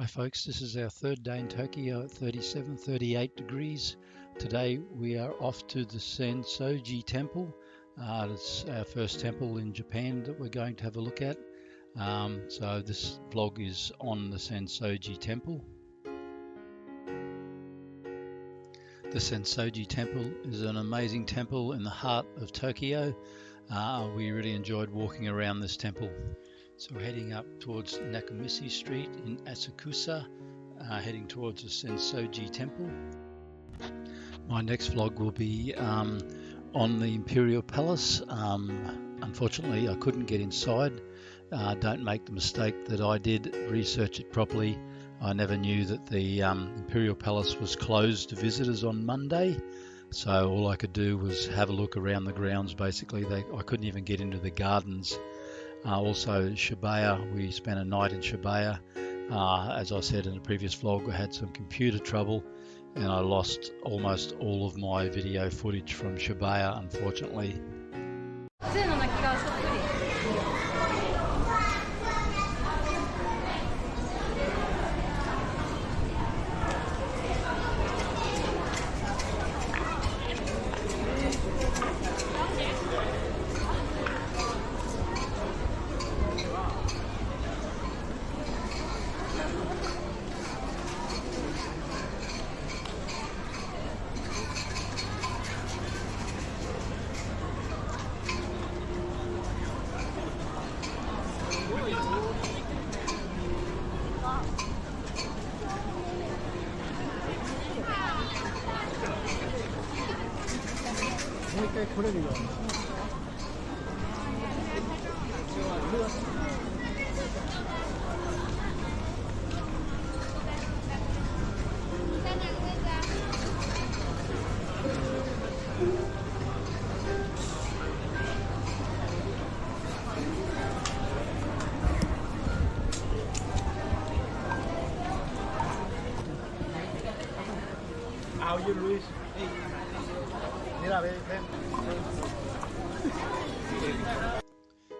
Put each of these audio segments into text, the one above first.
Hi folks, this is our third day in Tokyo at 37, 38 degrees. Today we are off to the Senso temple. It's our first temple in Japan that we're going to have a look at. So this vlog is on the Senso temple. The Senso temple is an amazing temple in the heart of Tokyo. We really enjoyed walking around this temple. So we're heading up towards Nakamisi Street in Asakusa, heading towards the Senso temple. My next vlog will be on the Imperial Palace. Unfortunately, I couldn't get inside. Don't make the mistake that I did, research it properly. I never knew that the Imperial Palace was closed to visitors on Monday. So all I could do was have a look around the grounds. Basically, I couldn't even get into the gardens. Also Shibuya, we spent a night in Shibuya. As I said in the previous vlog, I had some computer trouble and I lost almost all of my video footage from Shibuya, unfortunately.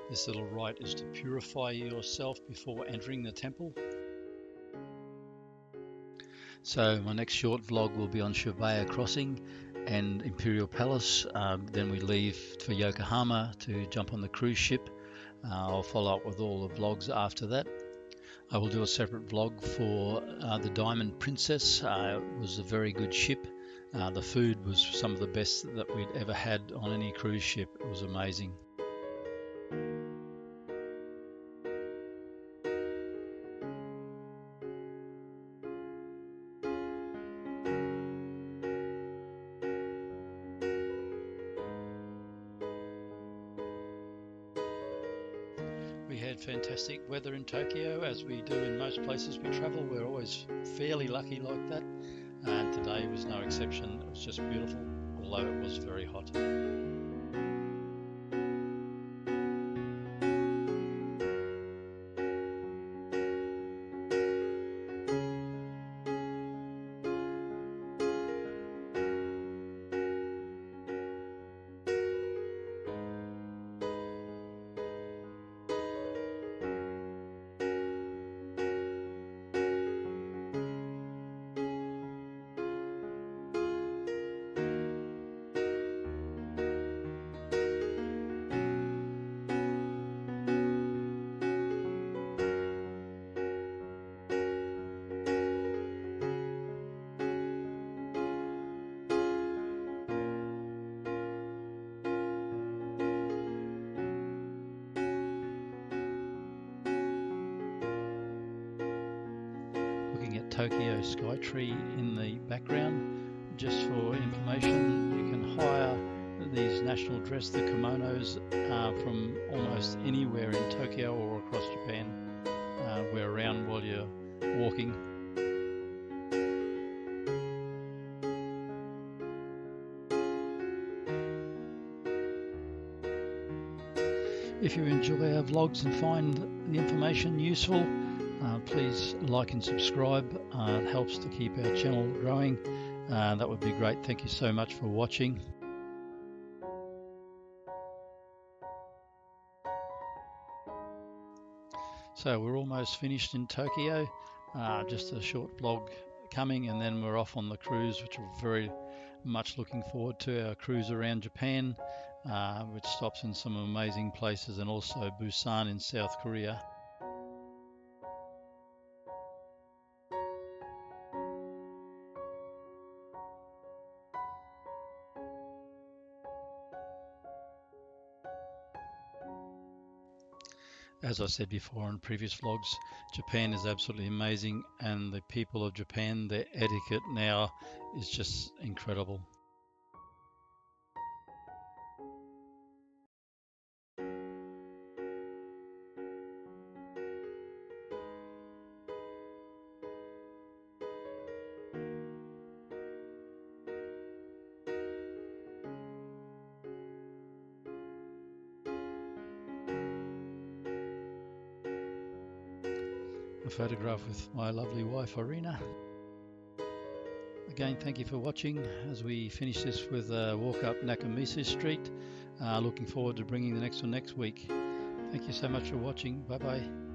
This little rite is to purify yourself before entering the temple. So my next short vlog will be on Shibuya Crossing and Imperial Palace. Then we leave for Yokohama to jump on the cruise ship. I'll follow up with all the vlogs after that. I will do a separate vlog for the Diamond Princess. It was a very good ship. The food was some of the best that we'd ever had on any cruise ship. It was amazing. We had fantastic weather in Tokyo, as we do in most places we travel. We're always fairly lucky like that, and today was no exception. It was just beautiful, although it was very hot. Looking at Tokyo Skytree in the background. Just for information, you can hire these national dress, the kimonos, from almost anywhere in Tokyo or across Japan. Wear around while you're walking. If you enjoy our vlogs and find the information useful, please like and subscribe. It helps to keep our channel growing. That would be great. Thank you so much for watching. So we're almost finished in Tokyo. just a short vlog coming, and then we're off on the cruise, which we're very much looking forward to. Our cruise around Japan, which stops in some amazing places, and also Busan in South Korea. As I said before in previous vlogs, Japan is absolutely amazing, and the people of Japan, their etiquette now is just incredible. A photograph with my lovely wife Irina. Again, thank you for watching as we finish this with a walk up Nakamisi Street. Looking forward to bringing the next one next week. Thank you so much for watching. Bye bye.